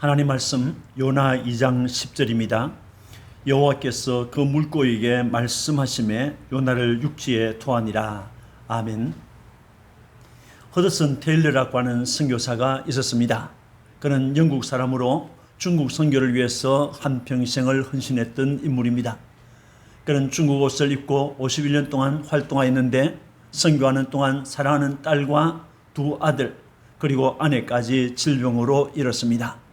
하나님 말씀 요나 2장 10절입니다. 여호와께서 그 물고기에게 말씀하시매 요나를 육지에 토하니라. 아멘. 허드슨 테일러라고 하는 선교사가 있었습니다. 그는 영국 사람으로 중국 선교를 위해서 한평생을 헌신했던 인물입니다. 그는 중국 옷을 입고 51년 동안 활동하였는데 선교하는 동안 사랑하는 딸과 두 아들 그리고 아내까지 질병으로 잃었습니다.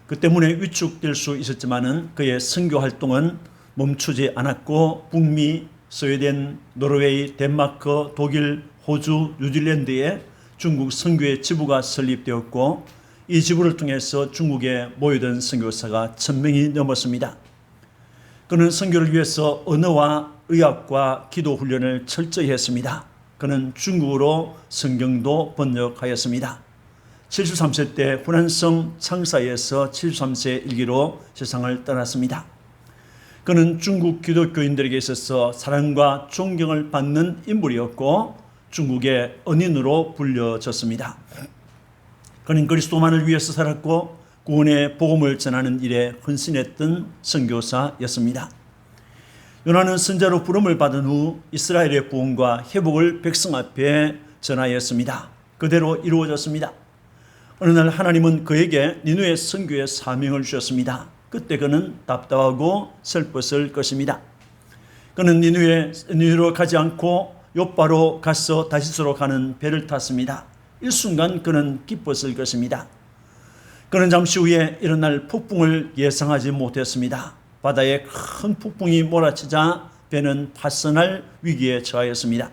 그 때문에 위축될 수 있었지만은 그의 선교 활동은 멈추지 않았고 북미, 스웨덴, 노르웨이, 덴마크, 독일, 호주, 뉴질랜드에 중국 선교의 지부가 설립되었고 이 지부를 통해서 중국에 모여든 선교사가 1000명이 넘었습니다. 그는 선교를 위해서 언어와 의학과 기도 훈련을 철저히 했습니다. 그는 중국어로 성경도 번역하였습니다. 73세 때 후난성 창사에서 73세 일기로 세상을 떠났습니다. 그는 중국 기독교인들에게 있어서 사랑과 존경을 받는 인물이었고 중국의 언인으로 불려졌습니다. 그는 그리스도만을 위해서 살았고 구원의 복음을 전하는 일에 헌신했던 선교사였습니다. 요나는 선자로 부름을 받은 후 이스라엘의 구원과 회복을 백성 앞에 전하였습니다. 그대로 이루어졌습니다. 어느 날 하나님은 그에게 니느웨 선교의 사명을 주셨습니다. 그때 그는 답답하고 슬펐을 것입니다. 그는 니느웨로 가지 않고 요바로 가서 다시스로 가는 배를 탔습니다. 일순간 그는 기뻤을 것입니다. 그는 잠시 후에 일어날 폭풍을 예상하지 못했습니다. 바다에 큰 폭풍이 몰아치자 배는 파선할 위기에 처하였습니다.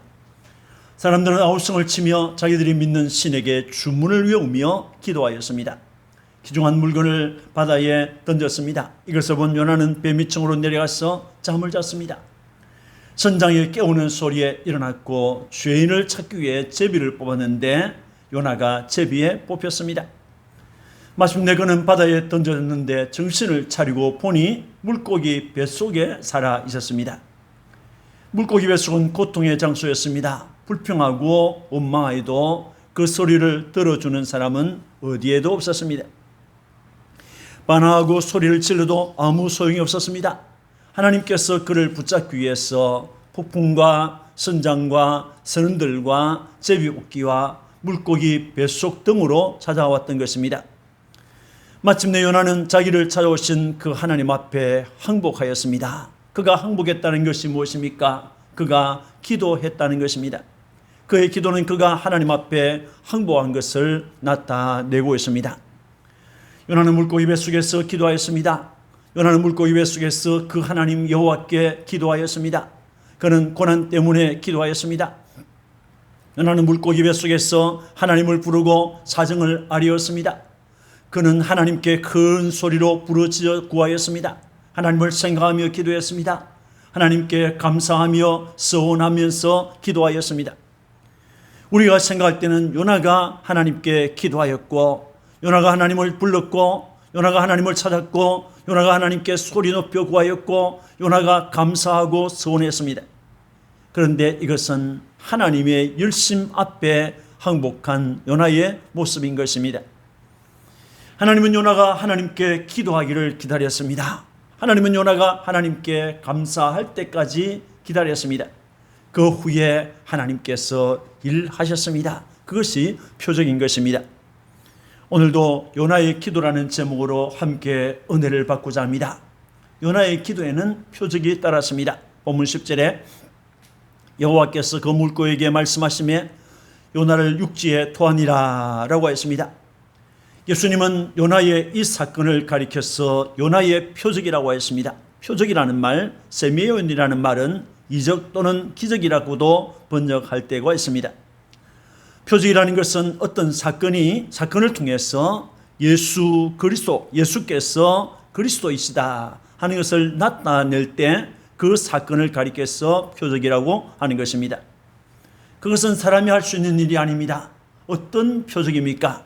사람들은 아우성을 치며 자기들이 믿는 신에게 주문을 외우며 기도하였습니다. 귀중한 물건을 바다에 던졌습니다. 이것을 본 요나는 배 밑층으로 내려가서 잠을 잤습니다. 선장이 깨우는 소리에 일어났고 죄인을 찾기 위해 제비를 뽑았는데 요나가 제비에 뽑혔습니다. 마침내 그는 바다에 던져졌는데 정신을 차리고 보니 물고기 뱃속에 살아 있었습니다. 물고기 뱃속은 고통의 장소였습니다. 불평하고 원망하여도 그 소리를 들어주는 사람은 어디에도 없었습니다. 반항하고 소리를 질러도 아무 소용이 없었습니다. 하나님께서 그를 붙잡기 위해서 폭풍과 선장과 선원들과 제비뽑기와 물고기 뱃속 등으로 찾아왔던 것입니다. 마침내 요나는 자기를 찾아오신 그 하나님 앞에 항복하였습니다. 그가 항복했다는 것이 무엇입니까? 그가 기도했다는 것입니다. 그의 기도는 그가 하나님 앞에 항복한 것을 나타내고 있습니다. 요나는 물고기 뱃속에서 기도하였습니다. 요나는 물고기 뱃속에서 그 하나님 여호와께 기도하였습니다. 그는 고난 때문에 기도하였습니다. 요나는 물고기 뱃속에서 하나님을 부르고 사정을 아뢰었습니다. 그는 하나님께 큰 소리로 부르짖어 구하였습니다. 하나님을 생각하며 기도했습니다. 하나님께 감사하며 서원하면서 기도하였습니다. 우리가 생각할 때는 요나가 하나님께 기도하였고 요나가 하나님을 불렀고 요나가 하나님을 찾았고 요나가 하나님께 소리 높여 구하였고 요나가 감사하고 서원했습니다. 그런데 이것은 하나님의 열심 앞에 항복한 요나의 모습인 것입니다. 하나님은 요나가 하나님께 기도하기를 기다렸습니다. 하나님은 요나가 하나님께 감사할 때까지 기다렸습니다. 그 후에 하나님께서 일하셨습니다. 그것이 표적인 것입니다. 오늘도 요나의 기도라는 제목으로 함께 은혜를 받고자 합니다. 요나의 기도에는 표적이 따랐습니다. 본문 10절에 여호와께서 그 물고기에게 말씀하시며 요나를 육지에 토하니라 라고 했습니다. 예수님은 요나의 이 사건을 가리켜서 요나의 표적이라고 했습니다. 표적이라는 말, 세미온이라는 말은 이적 또는 기적이라고도 번역할 때가 있습니다. 표적이라는 것은 어떤 사건을 통해서 예수께서 그리스도이시다 하는 것을 나타낼 때 그 사건을 가리켜서 표적이라고 하는 것입니다. 그것은 사람이 할 수 있는 일이 아닙니다. 어떤 표적입니까?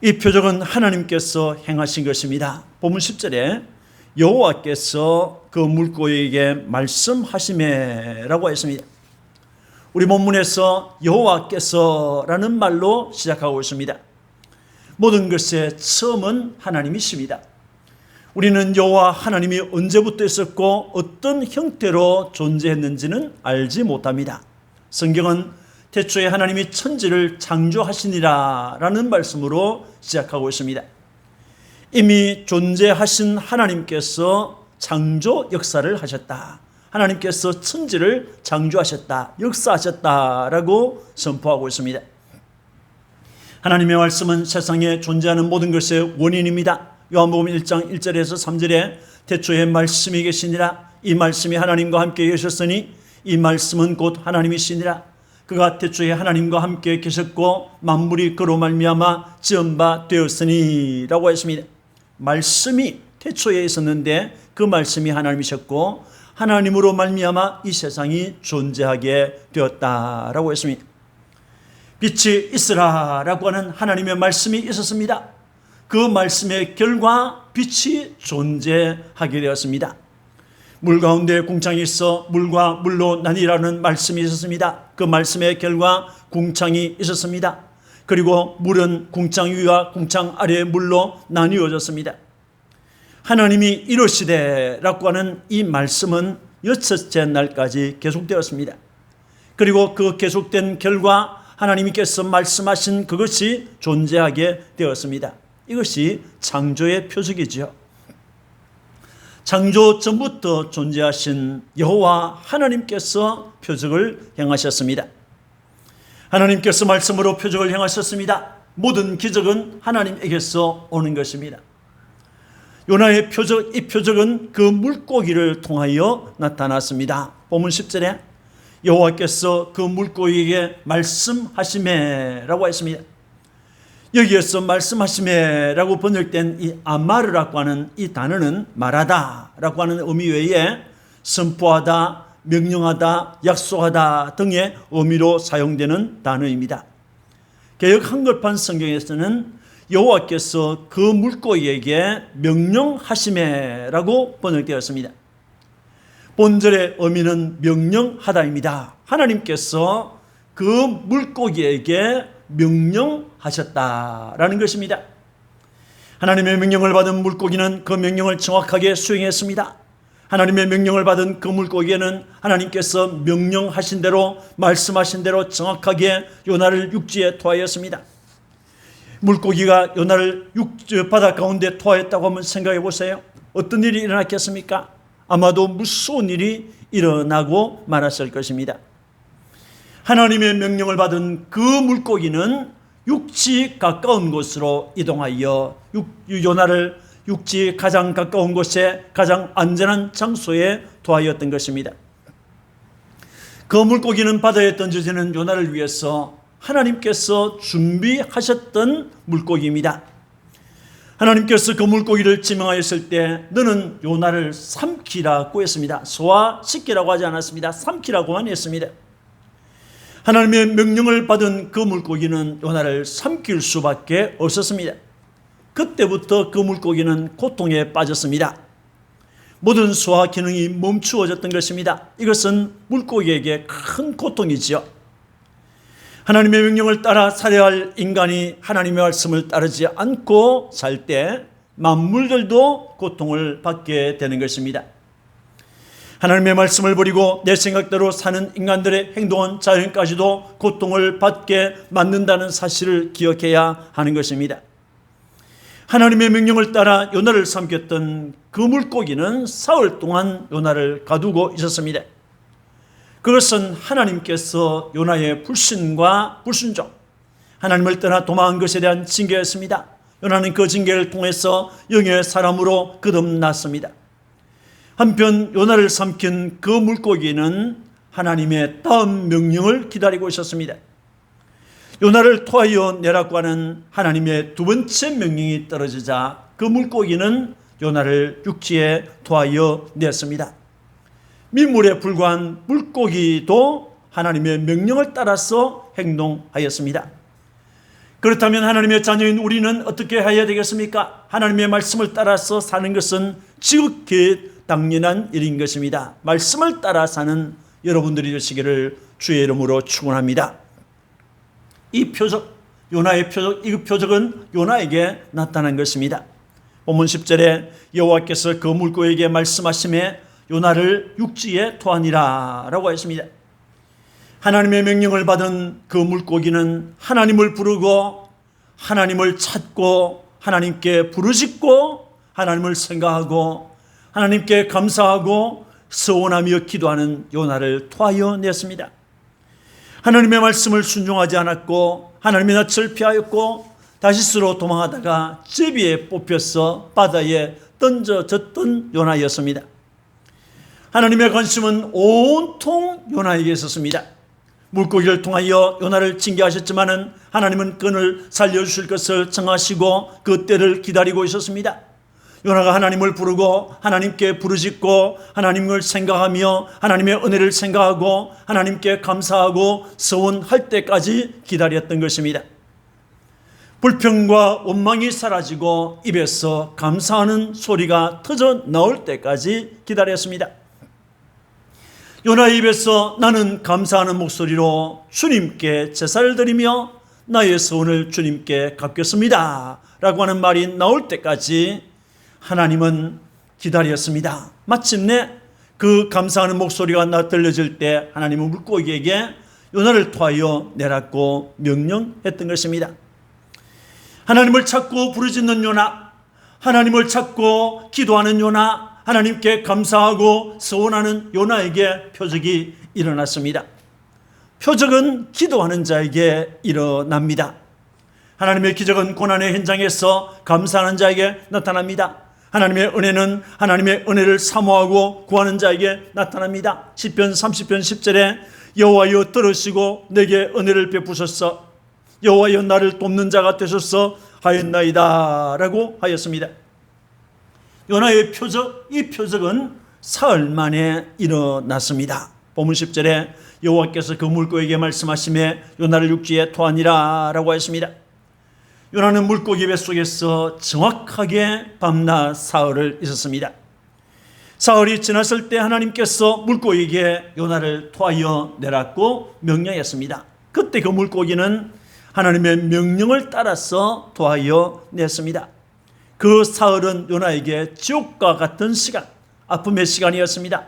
이 표적은 하나님께서 행하신 것입니다. 본문 10절에 여호와께서 그 물고기에게 말씀하시매라고 했습니다. 우리 본문에서 여호와께서라는 말로 시작하고 있습니다. 모든 것의 처음은 하나님이십니다. 우리는 여호와 하나님이 언제부터 있었고 어떤 형태로 존재했는지는 알지 못합니다. 성경은 태초에 하나님이 천지를 창조하시니라 라는 말씀으로 시작하고 있습니다. 이미 존재하신 하나님께서 창조 역사를 하셨다. 하나님께서 천지를 창조하셨다. 역사하셨다라고 선포하고 있습니다. 하나님의 말씀은 세상에 존재하는 모든 것의 원인입니다. 요한복음 1장 1절에서 3절에 태초에 말씀이 계시니라. 이 말씀이 하나님과 함께 계셨으니 이 말씀은 곧 하나님이시니라. 그가 태초에 하나님과 함께 계셨고 만물이 그로 말미암아 지은 바 되었으니 라고 했습니다. 말씀이 태초에 있었는데 그 말씀이 하나님이셨고 하나님으로 말미암아 이 세상이 존재하게 되었다라고 했습니다. 빛이 있으라 라고 하는 하나님의 말씀이 있었습니다. 그 말씀의 결과 빛이 존재하게 되었습니다. 물 가운데 궁창이 있어 물과 물로 나뉘라는 말씀이 있었습니다. 그 말씀의 결과 궁창이 있었습니다. 그리고 물은 궁창 위와 궁창 아래의 물로 나뉘어졌습니다. 하나님이 이르시되 라고 하는 이 말씀은 여섯째 날까지 계속되었습니다. 그리고 그 계속된 결과 하나님께서 말씀하신 그것이 존재하게 되었습니다. 이것이 창조의 표적이지요. 창조 전부터 존재하신 여호와 하나님께서 표적을 행하셨습니다. 하나님께서 말씀으로 표적을 행하셨습니다. 모든 기적은 하나님에게서 오는 것입니다. 요나의 표적, 이 표적은 그 물고기를 통하여 나타났습니다. 본문 10절에 여호와께서 그 물고기에게 말씀하시매라고 했습니다. 여기에서 말씀하시매라고 번역된 이 아마르라고 하는 이 단어는 말하다라고 하는 의미 외에 선포하다, 명령하다, 약속하다 등의 의미로 사용되는 단어입니다. 개역 한글판 성경에서는 여호와께서 그 물고기에게 명령하시매라고 번역되었습니다. 본절의 의미는 명령하다입니다. 하나님께서 그 물고기에게 명령하셨다라는 것입니다. 하나님의 명령을 받은 물고기는 그 명령을 정확하게 수행했습니다. 하나님의 명령을 받은 그 물고기에는 하나님께서 명령하신 대로 말씀하신 대로 정확하게 요나를 육지에 토하였습니다. 물고기가 요나를 바다 가운데 토하였다고 한번 생각해 보세요. 어떤 일이 일어났겠습니까? 아마도 무서운 일이 일어나고 말았을 것입니다. 하나님의 명령을 받은 그 물고기는 육지 가까운 곳으로 이동하여 요나를 육지 가장 가까운 곳에 가장 안전한 장소에 토하였던 것입니다. 그 물고기는 바다에 던져지는 요나를 위해서 하나님께서 준비하셨던 물고기입니다. 하나님께서 그 물고기를 지명하였을 때 너는 요나를 삼키라고 했습니다. 소화시키라고 하지 않았습니다. 삼키라고만 했습니다. 하나님의 명령을 받은 그 물고기는 요나를 삼킬 수밖에 없었습니다. 그때부터 그 물고기는 고통에 빠졌습니다. 모든 소화 기능이 멈추어졌던 것입니다. 이것은 물고기에게 큰 고통이지요. 하나님의 명령을 따라 살아야 할 인간이 하나님의 말씀을 따르지 않고 살 때 만물들도 고통을 받게 되는 것입니다. 하나님의 말씀을 버리고 내 생각대로 사는 인간들의 행동은 자연까지도 고통을 받게 만든다는 사실을 기억해야 하는 것입니다. 하나님의 명령을 따라 요나를 삼켰던 그 물고기는 사흘 동안 요나를 가두고 있었습니다. 그것은 하나님께서 요나의 불신과 불순종, 하나님을 떠나 도망한 것에 대한 징계였습니다. 요나는 그 징계를 통해서 영의 사람으로 거듭났습니다. 한편 요나를 삼킨 그 물고기는 하나님의 다음 명령을 기다리고 있었습니다. 요나를 토하여 내라고 하는 하나님의 두 번째 명령이 떨어지자 그 물고기는 요나를 육지에 토하여 냈습니다. 민물에 불과한 물고기도 하나님의 명령을 따라서 행동하였습니다. 그렇다면 하나님의 자녀인 우리는 어떻게 해야 되겠습니까? 하나님의 말씀을 따라서 사는 것은 지극히 당연한 일인 것입니다. 말씀을 따라 사는 여러분들이 되시기를 주의 이름으로 축원합니다. 이 표적, 요나의 표적, 이 표적은 요나에게 나타난 것입니다. 본문 10절에 여호와께서 그 물고기에게 말씀하시매 요나를 육지에 토하니라 라고 했습니다. 하나님의 명령을 받은 그 물고기는 하나님을 부르고 하나님을 찾고 하나님께 부르짖고 하나님을 생각하고 하나님께 감사하고 서원하며 기도하는 요나를 토하여 냈습니다. 하나님의 말씀을 순종하지 않았고 하나님의 낯을 피하였고 다시스로 도망하다가 제비에 뽑혀서 바다에 던져졌던 요나였습니다. 하나님의 관심은 온통 요나에게 있었습니다. 물고기를 통하여 요나를 징계하셨지만은 하나님은 그를 살려주실 것을 정하시고 그 때를 기다리고 있었습니다. 요나가 하나님을 부르고 하나님께 부르짖고 하나님을 생각하며 하나님의 은혜를 생각하고 하나님께 감사하고 서원할 때까지 기다렸던 것입니다. 불평과 원망이 사라지고 입에서 감사하는 소리가 터져 나올 때까지 기다렸습니다. 요나의 입에서 나는 감사하는 목소리로 주님께 제사를 드리며 나의 서원을 주님께 갚겠습니다 라고 하는 말이 나올 때까지 하나님은 기다렸습니다. 마침내 그 감사하는 목소리가 들려질 때 하나님은 물고기에게 요나를 토하여 내라고 명령했던 것입니다. 하나님을 찾고 부르짖는 요나, 하나님을 찾고 기도하는 요나, 하나님께 감사하고 서원하는 요나에게 표적이 일어났습니다. 표적은 기도하는 자에게 일어납니다. 하나님의 기적은 고난의 현장에서 감사하는 자에게 나타납니다. 하나님의 은혜는 하나님의 은혜를 사모하고 구하는 자에게 나타납니다. 시편 30편 10절에 여호와여 들으시고 내게 은혜를 베푸소서, 여호와여 나를 돕는 자가 되소서 하였나이다 라고 하였습니다. 요나의 표적, 이 표적은 사흘 만에 일어났습니다. 본문 10절에 여호와께서 그 물고기에게 말씀하시매 요나를 육지에 토하니라 라고 했습니다. 요나는 물고기 뱃속에서 정확하게 밤낮 사흘을 있었습니다. 사흘이 지났을 때 하나님께서 물고기에게 요나를 토하여 내라고 명령했습니다. 그때 그 물고기는 하나님의 명령을 따라서 토하여 냈습니다. 그 사흘은 요나에게 지옥과 같은 시간, 아픔의 시간이었습니다.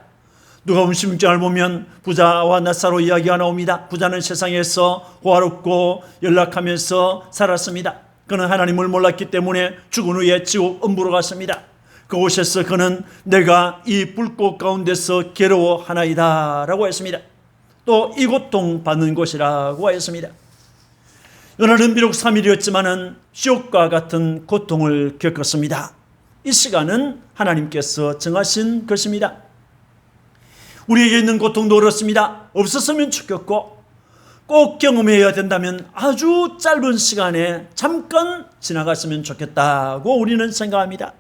누가복음 16장을 보면 부자와 나사로 이야기가 나옵니다. 부자는 세상에서 호화롭고 연락하면서 살았습니다. 그는 하나님을 몰랐기 때문에 죽은 후에 지옥 음부로 갔습니다. 그곳에서 그는 내가 이 불꽃 가운데서 괴로워하나이다 라고 했습니다. 또 이 고통 받는 곳이라고 하였습니다. 요나는 비록 3일이었지만은 지옥과 같은 고통을 겪었습니다. 이 시간은 하나님께서 정하신 것입니다. 우리에게 있는 고통도 그렇습니다. 없었으면 좋겠고 꼭 경험해야 된다면 아주 짧은 시간에 잠깐 지나갔으면 좋겠다고 우리는 생각합니다.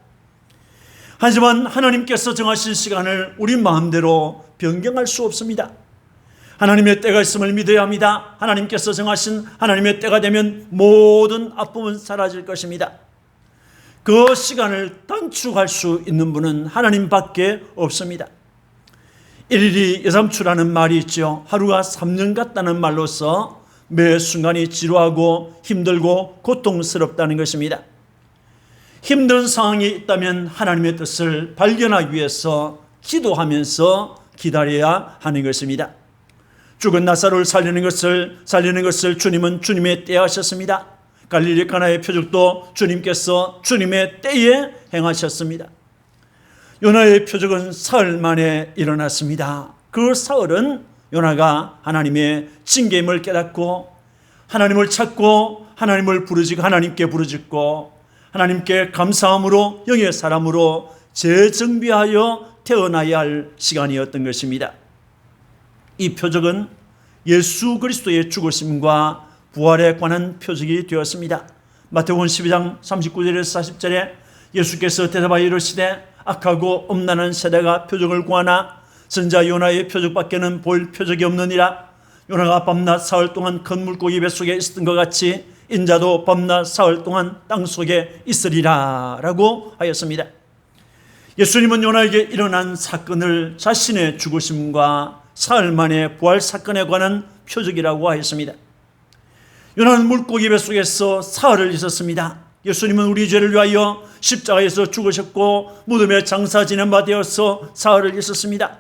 하지만 하나님께서 정하신 시간을 우리 마음대로 변경할 수 없습니다. 하나님의 때가 있음을 믿어야 합니다. 하나님께서 정하신 하나님의 때가 되면 모든 아픔은 사라질 것입니다. 그 시간을 단축할 수 있는 분은 하나님밖에 없습니다. 일일이 예삼추라는 말이 있죠. 하루가 3년 같다는 말로서 매 순간이 지루하고 힘들고 고통스럽다는 것입니다. 힘든 상황이 있다면 하나님의 뜻을 발견하기 위해서 기도하면서 기다려야 하는 것입니다. 죽은 나사로를 살리는 것을 주님은 주님의 때에 하셨습니다. 갈릴리 가나의 표적도 주님께서 주님의 때에 행하셨습니다. 요나의 표적은 사흘 만에 일어났습니다. 그 사흘은 요나가 하나님의 징계임을 깨닫고 하나님을 찾고 하나님을 부르짖고 하나님께 부르짖고 하나님께 감사함으로 영의 사람으로 재정비하여 태어나야 할 시간이었던 것입니다. 이 표적은 예수 그리스도의 죽으심과 부활에 관한 표적이 되었습니다. 마태복음 12장 39절에서 40절에 예수께서 대답하여 이르시되 악하고 음란한 세대가 표적을 구하나 선지자 요나의 표적밖에는 볼 표적이 없느니라. 요나가 밤낮 사흘 동안 큰 물고기 뱃속에 있었던 것 같이 인자도 밤낮 사흘 동안 땅속에 있으리라 라고 하였습니다. 예수님은 요나에게 일어난 사건을 자신의 죽으심과 사흘 만에 부활 사건에 관한 표적이라고 하였습니다. 요나는 물고기 뱃속에서 사흘을 있었습니다. 예수님은 우리 죄를 위하여 십자가에서 죽으셨고 무덤에 장사 지낸 바 되어서 사흘을 있었습니다.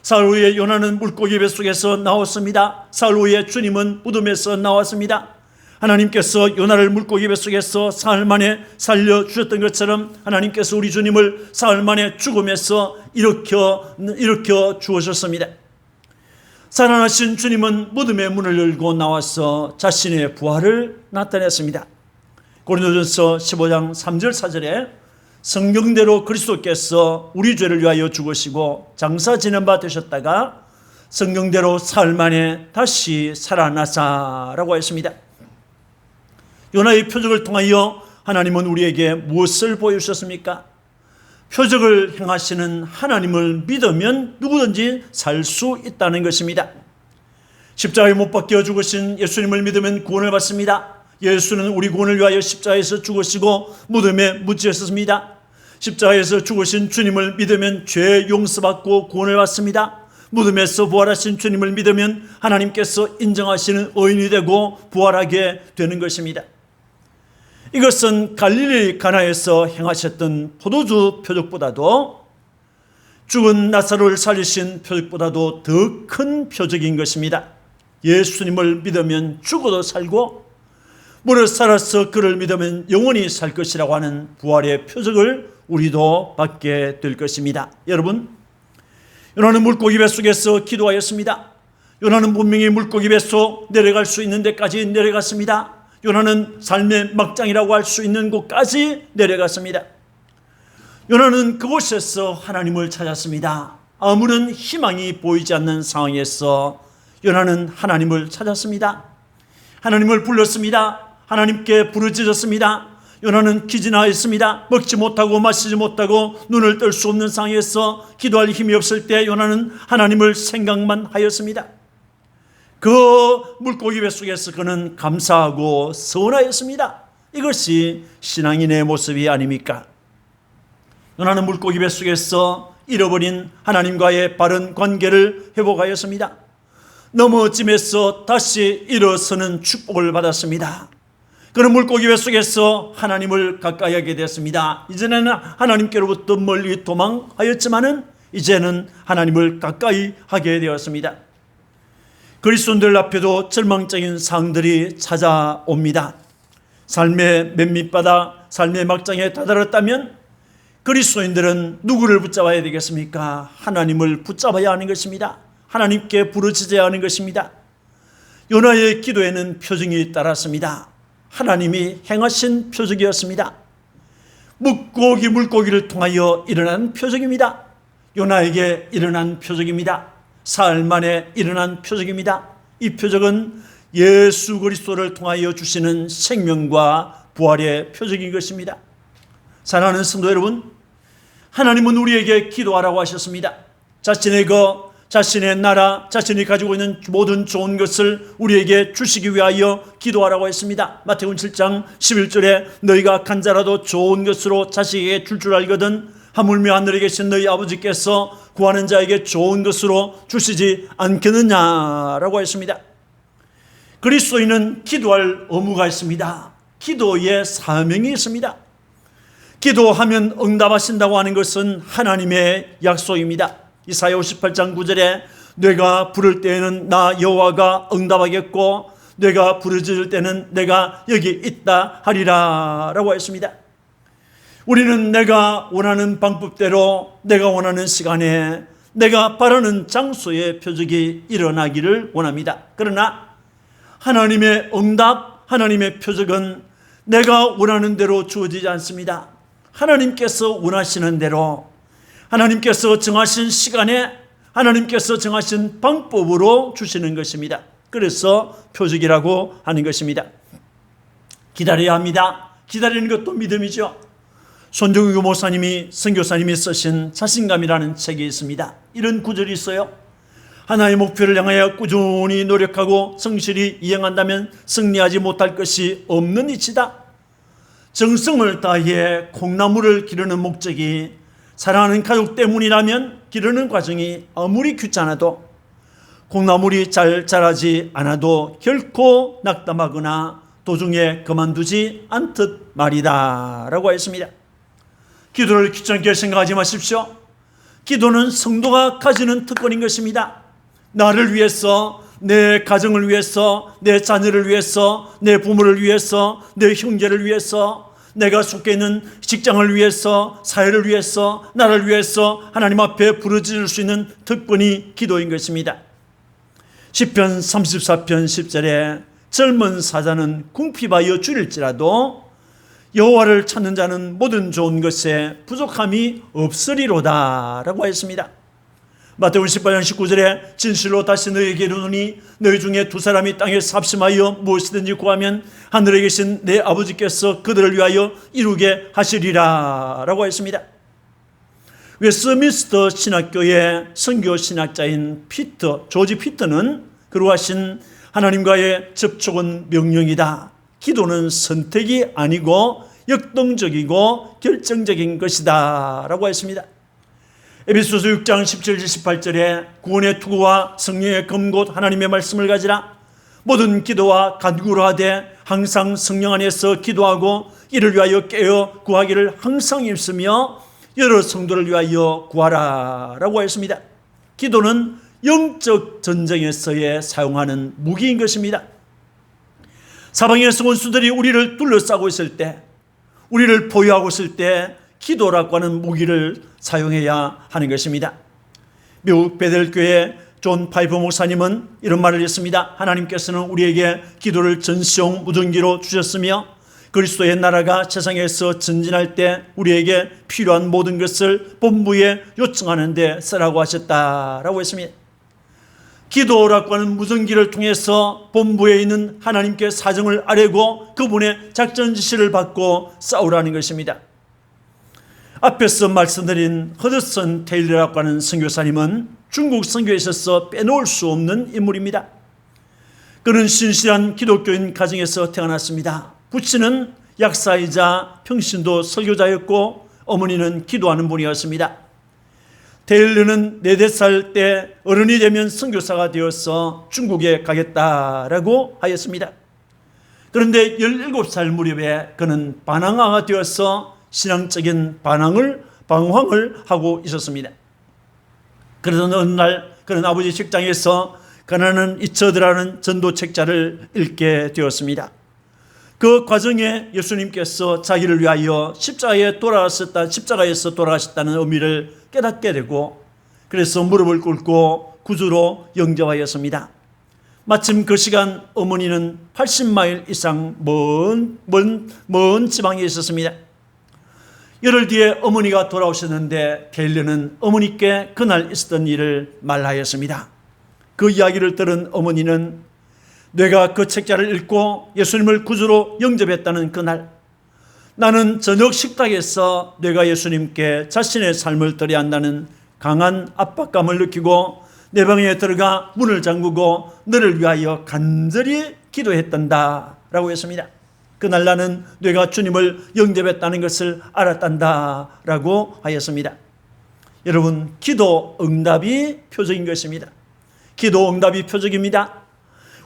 사흘 후에 요나는 물고기 뱃속에서 나왔습니다. 사흘 후에 주님은 무덤에서 나왔습니다. 하나님께서 요나를 물고기 뱃속에서 사흘 만에 살려주셨던 것처럼 하나님께서 우리 주님을 사흘 만에 죽음에서 일으켜 주셨습니다. 살아나신 주님은 무덤의 문을 열고 나와서 자신의 부활을 나타냈습니다. 고린도전서 15장 3절 4절에 성경대로 그리스도께서 우리 죄를 위하여 죽으시고 장사 지낸 바 되셨다가 성경대로 사흘 만에 다시 살아나사라고 했습니다. 요나의 표적을 통하여 하나님은 우리에게 무엇을 보여주셨습니까? 표적을 행하시는 하나님을 믿으면 누구든지 살 수 있다는 것입니다. 십자가에 못 박혀 죽으신 예수님을 믿으면 구원을 받습니다. 예수는 우리 구원을 위하여 십자가에서 죽으시고 무덤에 묻히셨습니다. 십자가에서 죽으신 주님을 믿으면 죄 용서받고 구원을 받습니다. 무덤에서 부활하신 주님을 믿으면 하나님께서 인정하시는 의인이 되고 부활하게 되는 것입니다. 이것은 갈릴리 가나에서 행하셨던 포도주 표적보다도 죽은 나사로를 살리신 표적보다도 더 큰 표적인 것입니다. 예수님을 믿으면 죽어도 살고 무릇 살아서 그를 믿으면 영원히 살 것이라고 하는 부활의 표적을 우리도 받게 될 것입니다. 여러분, 요나는 물고기 뱃속에서 기도하였습니다. 요나는 분명히 물고기 뱃속 내려갈 수 있는 데까지 내려갔습니다. 요나는 삶의 막장이라고 할 수 있는 곳까지 내려갔습니다. 요나는 그곳에서 하나님을 찾았습니다. 아무런 희망이 보이지 않는 상황에서 요나는 하나님을 찾았습니다. 하나님을 불렀습니다. 하나님께 부르짖었습니다. 요나는 기진하였습니다. 먹지 못하고 마시지 못하고 눈을 뜰 수 없는 상황에서 기도할 힘이 없을 때 요나는 하나님을 생각만 하였습니다. 그 물고기 뱃속에서 그는 감사하고 서운하였습니다. 이것이 신앙인의 모습이 아닙니까? 요나는 물고기 뱃속에서 잃어버린 하나님과의 바른 관계를 회복하였습니다. 넘어짐에서 다시 일어서는 축복을 받았습니다. 그는 물고기 뱃속에서 하나님을 가까이 하게 되었습니다. 이전에는 하나님께로부터 멀리 도망하였지만은 이제는 하나님을 가까이 하게 되었습니다. 그리스도인들 앞에도 절망적인 상황들이 찾아옵니다. 삶의 맨밑바닥, 삶의 막장에 다다랐다면 그리스도인들은 누구를 붙잡아야 되겠습니까? 하나님을 붙잡아야 하는 것입니다. 하나님께 부르짖어야 하는 것입니다. 요나의 기도에는 표징이 따랐습니다. 하나님이 행하신 표적이었습니다. 물고기를 통하여 일어난 표적입니다. 요나에게 일어난 표적입니다. 사흘 만에 일어난 표적입니다. 이 표적은 예수 그리스도를 통하여 주시는 생명과 부활의 표적인 것입니다. 사랑하는 성도 여러분, 하나님은 우리에게 기도하라고 하셨습니다. 자신의 나라, 자신이 가지고 있는 모든 좋은 것을 우리에게 주시기 위하여 기도하라고 했습니다. 마태복음 7장 11절에 너희가 간자라도 좋은 것으로 자식에게 줄 알거든 하물며 하늘에 계신 너희 아버지께서 구하는 자에게 좋은 것으로 주시지 않겠느냐라고 했습니다. 그리스도인은 기도할 의무가 있습니다. 기도의 사명이 있습니다. 기도하면 응답하신다고 하는 것은 하나님의 약속입니다. 이사야 58장 9절에 내가 부를 때에는 나 여호와가 응답하겠고 내가 부르짖을 때는 내가 여기 있다 하리라 라고 했습니다. 우리는 내가 원하는 방법대로 내가 원하는 시간에 내가 바라는 장소에 표적이 일어나기를 원합니다. 그러나 하나님의 응답, 하나님의 표적은 내가 원하는 대로 주어지지 않습니다. 하나님께서 원하시는 대로 하나님께서 정하신 시간에 하나님께서 정하신 방법으로 주시는 것입니다. 그래서 표적이라고 하는 것입니다. 기다려야 합니다. 기다리는 것도 믿음이죠. 손정규 목사님이 선교사님이 쓰신 자신감이라는 책이 있습니다. 이런 구절이 있어요. 하나의 목표를 향하여 꾸준히 노력하고 성실히 이행한다면 승리하지 못할 것이 없는 이치다. 정성을 다해 콩나물을 기르는 목적이 사랑하는 가족 때문이라면 기르는 과정이 아무리 귀찮아도 콩나물이 잘 자라지 않아도 결코 낙담하거나 도중에 그만두지 않듯 말이다 라고 했습니다. 기도를 귀찮게 생각하지 마십시오. 기도는 성도가 가지는 특권인 것입니다. 나를 위해서, 내 가정을 위해서, 내 자녀를 위해서, 내 부모를 위해서, 내 형제를 위해서, 내가 속해 있는 직장을 위해서, 사회를 위해서, 나라를 위해서 하나님 앞에 부르짖을 수 있는 특권이 기도인 것입니다. 시편 34편 10절에 젊은 사자는 궁핍하여 줄일지라도 여호와를 찾는 자는 모든 좋은 것에 부족함이 없으리로다 라고 했습니다. 마태복음 18장 19절에 진실로 다시 너희에게 이르노니 너희 중에 두 사람이 땅에 삽심하여 무엇이든지 구하면 하늘에 계신 내 아버지께서 그들을 위하여 이루게 하시리라 라고 했습니다. 웨스트민스터 신학교의 선교 신학자인 조지 피터는 그러하신 하나님과의 접촉은 명령이다. 기도는 선택이 아니고 역동적이고 결정적인 것이다 라고 했습니다. 에베소서 6장 17, 18절에 구원의 투구와 성령의 검곧 하나님의 말씀을 가지라. 모든 기도와 간구를 하되 항상 성령 안에서 기도하고 이를 위하여 깨어 구하기를 항상 힘쓰며 여러 성도를 위하여 구하라 라고 했습니다. 기도는 영적 전쟁에서의 사용하는 무기인 것입니다. 사방에서 원수들이 우리를 둘러싸고 있을 때, 우리를 포위하고 있을 때 기도라고 하는 무기를 사용해야 하는 것입니다. 미국 베델교회 존 파이퍼 목사님은 이런 말을 했습니다. 하나님께서는 우리에게 기도를 전시용 무전기로 주셨으며 그리스도의 나라가 세상에서 전진할 때 우리에게 필요한 모든 것을 본부에 요청하는 데 쓰라고 하셨다라고 했습니다. 기도라고 하는 무전기를 통해서 본부에 있는 하나님께 사정을 아뢰고 그분의 작전 지시를 받고 싸우라는 것입니다. 앞에서 말씀드린 허드슨 테일러라고 하는 선교사님은 중국 선교에 있어서 빼놓을 수 없는 인물입니다. 그는 신실한 기독교인 가정에서 태어났습니다. 부친은 약사이자 평신도 설교자였고 어머니는 기도하는 분이었습니다. 테일러는 4살 때 어른이 되면 선교사가 되어서 중국에 가겠다라고 하였습니다. 그런데 17살 무렵에 그는 반항아가 되어서 신앙적인 방황을 하고 있었습니다. 그러던 어느 날 그는 아버지 직장에서 가난은 잊혀드라는 전도책자를 읽게 되었습니다. 그 과정에 예수님께서 자기를 위하여 십자가에서 돌아가셨다는 의미를 깨닫게 되고 그래서 무릎을 꿇고 구주로 영접하였습니다. 마침 그 시간 어머니는 80마일 이상 먼 지방에 있었습니다. 열흘 뒤에 어머니가 돌아오셨는데 테일러는 어머니께 그날 있었던 일을 말하였습니다. 그 이야기를 들은 어머니는 내가 그 책자를 읽고 예수님을 구주로 영접했다는 그날 나는 저녁 식탁에서 내가 예수님께 자신의 삶을 드려야 한다는 강한 압박감을 느끼고 내 방에 들어가 문을 잠그고 너를 위하여 간절히 기도했단다 라고 했습니다. 그날 나는 내가 주님을 영접했다는 것을 알았단다 라고 하였습니다. 여러분, 기도 응답이 표적인 것입니다. 기도 응답이 표적입니다.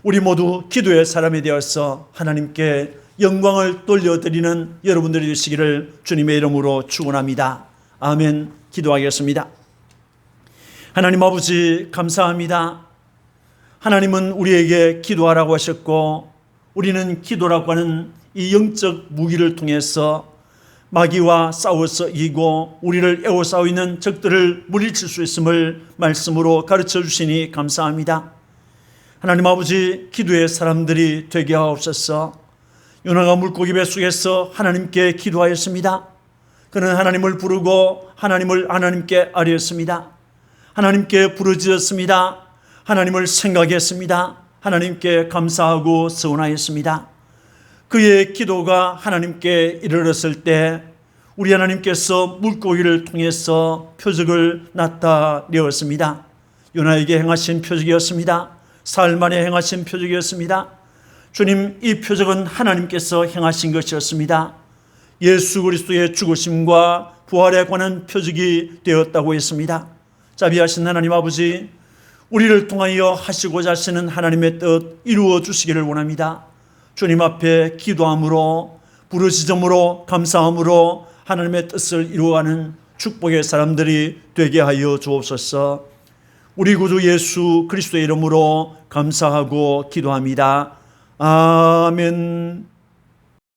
우리 모두 기도의 사람이 되어서 하나님께 영광을 돌려드리는 여러분들이 되시기를 주님의 이름으로 축원합니다. 아멘. 기도하겠습니다. 하나님 아버지 감사합니다. 하나님은 우리에게 기도하라고 하셨고 우리는 기도라고 하는 이 영적 무기를 통해서 마귀와 싸워서 이기고 우리를 에워싸고 있는 적들을 물리칠 수 있음을 말씀으로 가르쳐 주시니 감사합니다. 하나님 아버지, 기도의 사람들이 되게 하옵소서. 요나가 물고기 뱃속에서 하나님께 기도하였습니다. 그는 하나님을 부르고 하나님께 아뢰었습니다. 하나님께 부르짖었습니다. 하나님을 생각했습니다. 하나님께 감사하고 서원하였습니다. 그의 기도가 하나님께 이르렀을 때 우리 하나님께서 물고기를 통해서 표적을 나타내었습니다. 요나에게 행하신 표적이었습니다. 사흘 만에 행하신 표적이었습니다. 주님, 이 표적은 하나님께서 행하신 것이었습니다. 예수 그리스도의 죽으심과 부활에 관한 표적이 되었다고 했습니다. 자비하신 하나님 아버지, 우리를 통하여 하시고자 하시는 하나님의 뜻 이루어 주시기를 원합니다. 주님 앞에 기도함으로, 부르짖음으로, 감사함으로 하나님의 뜻을 이루어가는 축복의 사람들이 되게 하여 주옵소서. 우리 구주 예수 그리스도의 이름으로 감사하고 기도합니다. 아멘.